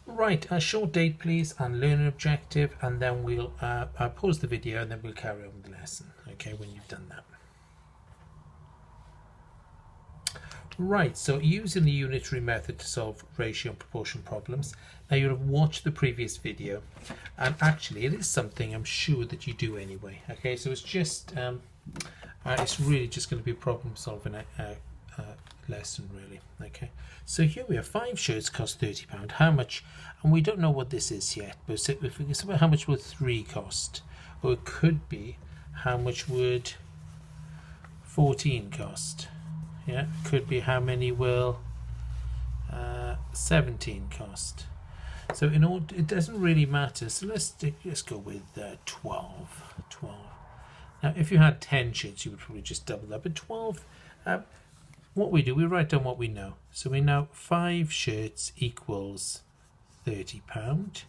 Right, a short date please and learning objective, and then we'll pause the video and then we'll carry on with the lesson, okay, when you've done that. Right, so using the unitary method to solve ratio and proportion problems. Now you'll have watched the previous video, and actually it is something I'm sure that you do anyway, okay, so it's just it's really just going to be a problem solving lesson really. Okay, so here we have 5 shirts cost £30. How much? And we don't know what this is yet, but if we say how much would 3 cost, or it could be how much would 14 cost. Yeah, could be how many will 17 cost. So in order, it doesn't really matter, so let's go with 12. Now if you had 10 shirts you would probably just double that, but 12, what we do, we write down what we know. So we know 5 shirts equals £30,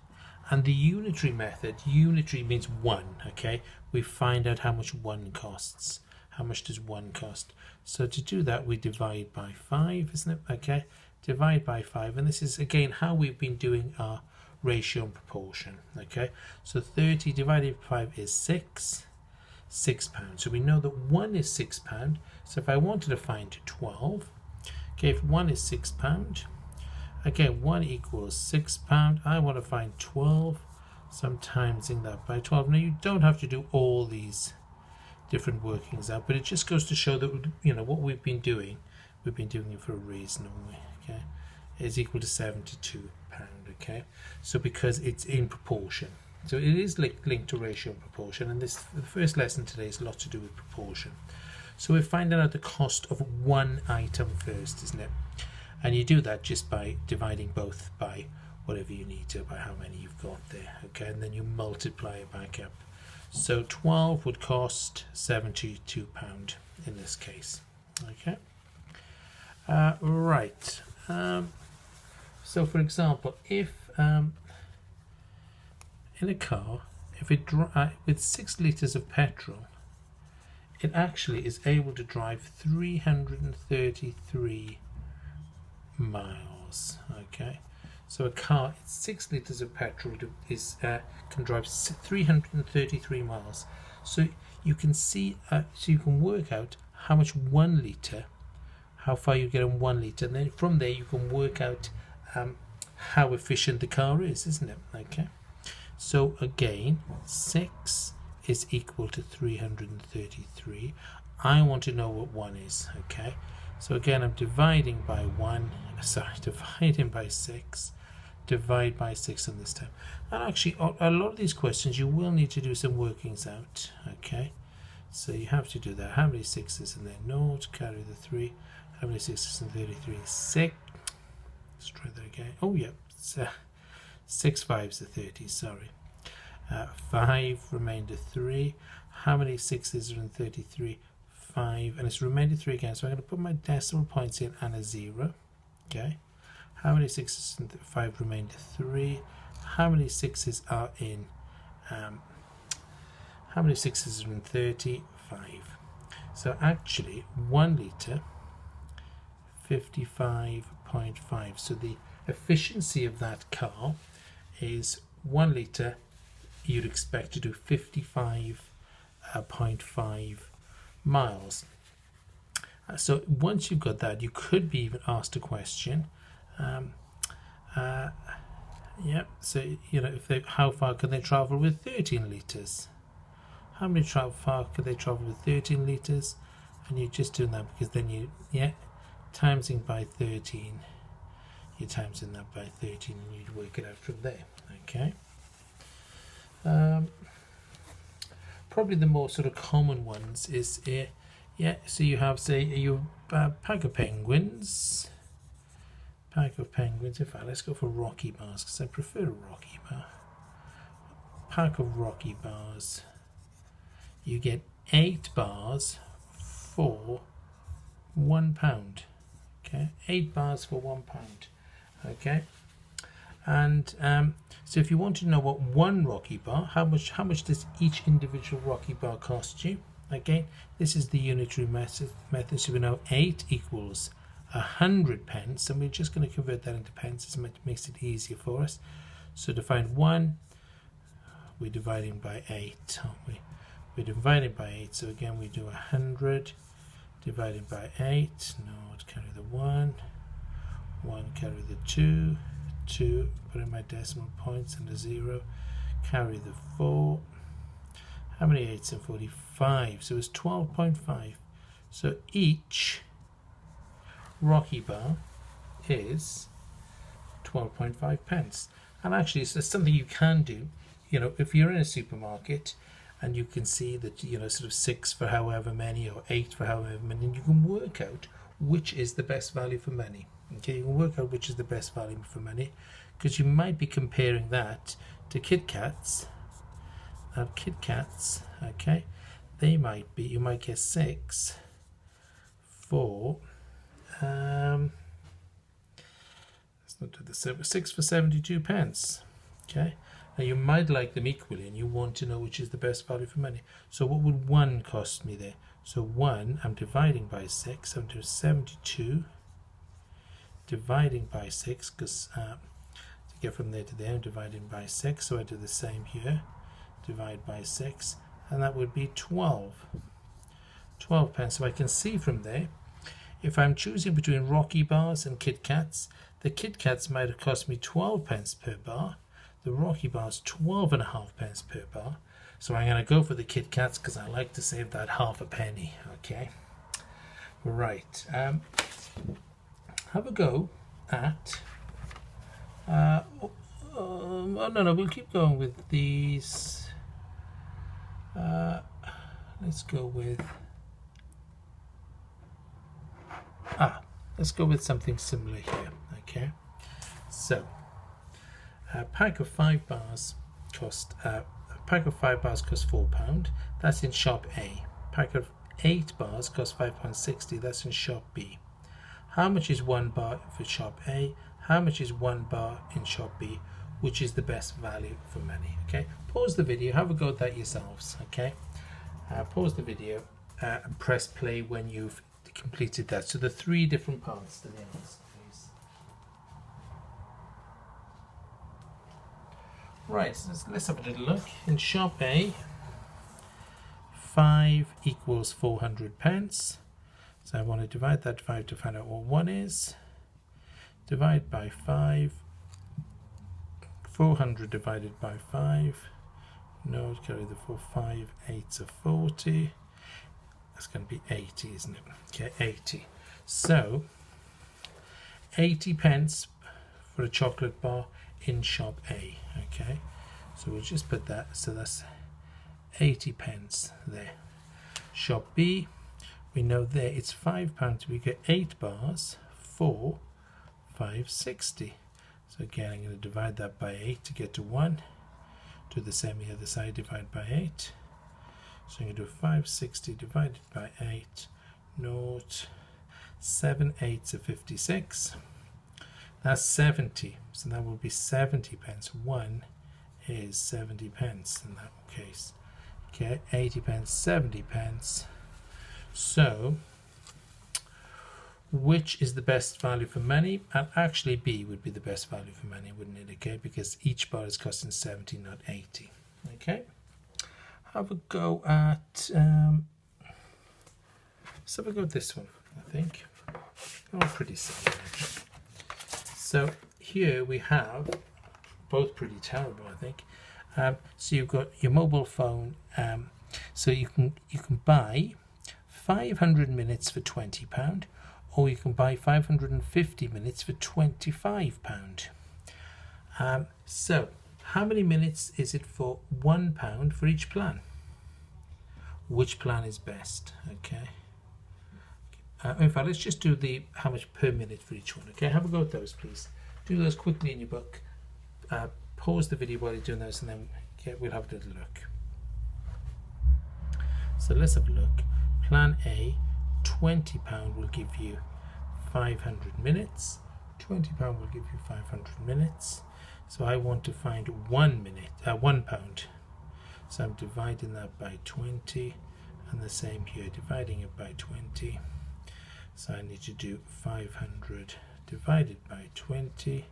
and the unitary method, unitary means 1, okay, we find out how much 1 costs. How much does 1 cost? So to do that we divide by 5, isn't it? Okay, divide by 5, and this is again how we've been doing our ratio and proportion. Okay, so 30 divided by 5 is £6. So we know that 1 is £6. So if I wanted to find 12, okay, if 1 is £6, okay, 1 equals £6. I want to find 12, so I'm timesing that by 12. Now you don't have to do all these different workings out, but it just goes to show that, you know, what we've been doing it for a reason, haven't we? Okay, is equal to £72. Okay, so because it's in proportion, so it is linked to ratio and proportion, and the first lesson today is a lot to do with proportion. So we're finding out the cost of 1 item first, isn't it? And you do that just by dividing both by whatever you need to, by how many you've got there. Okay, and then you multiply it back up. So 12 would cost £72 in this case. Okay, right. So for example, if in a car, if it with 6 litres of petrol, it actually is able to drive 333 miles. Okay, so a car, 6 litres of petrol can drive 333 miles. So you can see, so you can work out how much 1 litre, how far you get in 1 litre, and then from there you can work out how efficient the car is, isn't it? Okay, so again, 6 is equal to 333. I want to know what 1 is. Okay, so again I'm dividing by 6, divide by 6 on this time. And actually a lot of these questions you will need to do some workings out. Okay, so you have to do that. How many 6's in there? 0, carry the 3. How many 6's in 33? 6. Let's try that again. Oh yeah, 6 5's are 30, sorry. 5, remainder 3. How many 6's are in 33? 5, and it's remainder 3 again, so I'm going to put my decimal points in and a 0. Okay, how many 6's in 5, remainder 3? How many 6's are in 30? 5. So actually 1 litre, 55.5. So the efficiency of that car is 1 litre, you'd expect to do 55.5 miles. So once you've got that, you could be even asked a question. So you know, how far can they travel with 13 litres? How many far could they travel with 13 litres? And you're just doing that because then you timesing by 13. You're timesing that by 13, and you'd work it out from there. Okay. Probably the more sort of common ones is so you have, say, your pack of penguins. In fact, let's go for Rocky bars because I prefer a Rocky bar. Pack of Rocky bars. You get 8 bars for £1. Okay, 8 bars for £1. Okay, and so if you want to know what 1 Rocky bar, how much does each individual Rocky bar cost you? Okay, this is the unitary method. So we know 8 equals 100 pence, and we're just going to convert that into pence. It makes it easier for us. So to find 1, we're dividing by 8, aren't we? We're dividing by 8, so again we do 100 divided by 8. No, carry the 1, carry the 2, put in my decimal points and a 0, carry the 4. How many 8s in 45? So it's 12.5. So each Rocky bar is 12.5 pence. And actually it's something you can do, you know, if you're in a supermarket and you can see that, you know, sort of 6 for however many or 8 for however many, and you can work out which is the best value for money. Okay, you can work out which is the best value for money, because you might be comparing that to Kit Kats. Now Kit Kats, okay, they might be, you might get 6 for let's not do the 6 for 72 pence. Okay, now you might like them equally and you want to know which is the best value for money. So what would 1 cost me there? So 1, I'm dividing by 6, I'm doing 72 dividing by 6, because to get from there to there I'm dividing by 6, so I do the same here, divide by 6, and that would be 12 pence. So I can see from there, if I'm choosing between Rocky bars and Kit Kats, the Kit Kats might have cost me 12 pence per bar, the Rocky bars 12.5 pence per bar. So I'm going to go for the Kit Kats because I like to save that half a penny. Okay, right, have a go at oh no, we'll keep going with these. Let's go with something similar here. Okay, so a pack of 5 bars cost costs £4. That's in shop A. Pack of 8 bars costs £5.60. That's in shop B. How much is 1 bar for shop A? How much is 1 bar in shop B? Which is the best value for money? Okay, pause the video, have a go at that yourselves. Okay, pause the video and press play when you've completed that. So the 3 different parts to the answer, please. Right, so let's have a little look. In shop A, 5 equals 400 pence. So I want to divide that 5 to find out what 1 is. Divide by 5. 400 divided by 5. No, carry the 4. 5 8s are 40. That's going to be 80, isn't it? Okay, 80. So 80 pence for a chocolate bar in shop A. Okay, so we'll just put that. So that's 80 pence there. Shop B, we know there it's £5. We get 8 bars for £5.60. So again, I'm going to divide that by 8 to get to 1. Do the same on the other side, divide by 8. So I'm going to do 560 divided by 8. Note 7 8s are 56. That's 70. So that will be 70 pence. 1 is 70 pence in that case. Okay, 80 pence, 70 pence. So which is the best value for money? And actually B would be the best value for money, wouldn't it? Okay, because each bar is costing 70, not 80. Okay, have a go at let's have a go at this one. I think pretty similar. So here we have both pretty terrible, I think. So you've got your mobile phone. So you can buy 500 minutes for £20, or you can buy 550 minutes for £25. So how many minutes is it for £1 for each plan? Which plan is best? Okay. In fact, let's just do the how much per minute for each one. Okay, have a go at those, please. Do those quickly in your book. Pause the video while you're doing those, and then we'll have a little look. So let's have a look. Plan A, £20 will give you 500 minutes. £20 will give you 500 minutes. So I want to find £1. So I'm dividing that by 20, and the same here, dividing it by 20. So I need to do 500 divided by 20.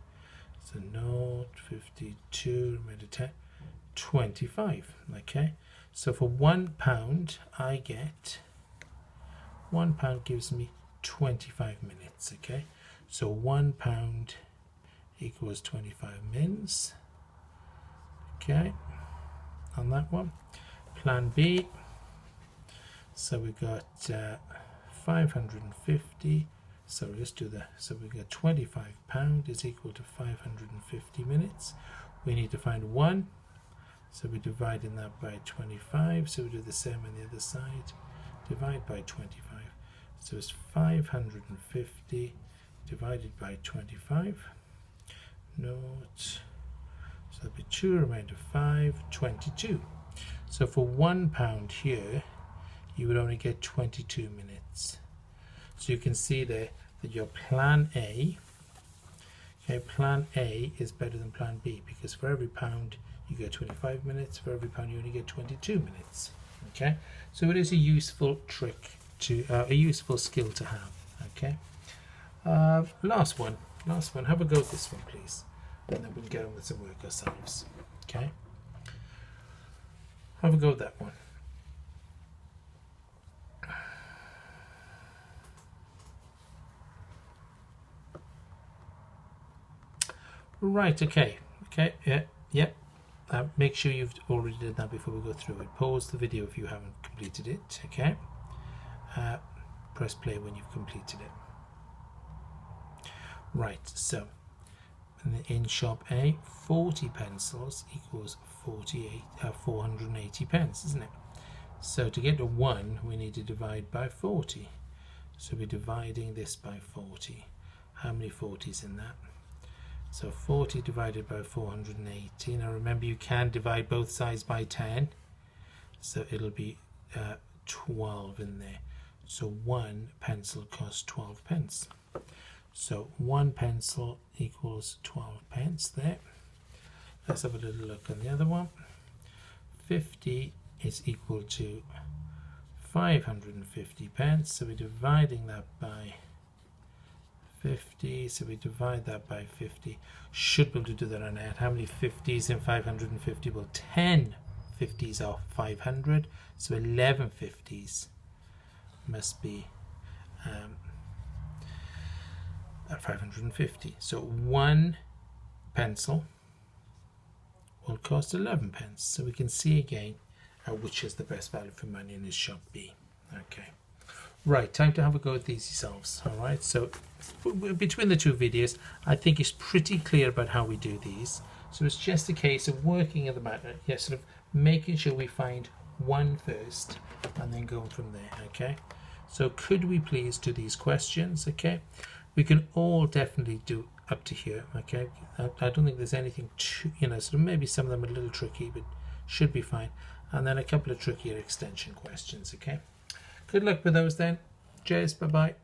So 0, 52, remainder 10, 25. Okay, so for £1 I get, £1 gives me 25 minutes. Okay, so £1 equals 25 mins. Okay, on that one. Plan B, so we got 550. So let's do that. So we got £25 is equal to 550 minutes. We need to find 1. So we're dividing that by 25. So we do the same on the other side. Divide by 25. So it's 550 divided by 25. Note. So there'll be 2 remainder 5, 22. So for £1 here, you would only get 22 minutes. So you can see there that your plan A, okay, plan A is better than plan B, because for every pound you get 25 minutes, for every pound you only get 22 minutes. Okay, so it is a useful trick to, a useful skill to have. Okay, last one, have a go at this one please, and then we can get on with some work ourselves. Okay, have a go at that one. Right, okay, yeah. Make sure you've already done that before we go through it. Pause the video if you haven't completed it, okay? Press play when you've completed it. Right, so in shop A, 40 pencils equals 480 pence, isn't it? So to get to 1, we need to divide by 40. So we're dividing this by 40. How many 40s in that? So 40 divided by 480. Now remember, you can divide both sides by 10. So it'll be 12 in there. So 1 pencil costs 12 pence. So 1 pencil equals 12 pence there. Let's have a little look on the other one. 50 is equal to 550 pence. So we're dividing that by 50, so we divide that by 50. Should be able to do that on net. How many 50s in 550? Well, 10 50s are 500, so 11 50s must be at 550. So 1 pencil will cost 11 pence. So we can see again which is the best value for money in this shop B. Okay. Right, time to have a go at these yourselves. All right, so between the two videos, I think it's pretty clear about how we do these. So it's just a case of working at the matter, yeah, sort of making sure we find 1 first and then going from there. Okay, so could we please do these questions? Okay, we can all definitely do up to here. Okay, I don't think there's anything too, sort of maybe some of them are a little tricky, but should be fine. And then a couple of trickier extension questions. Okay. Good luck with those then. Cheers. Bye-bye.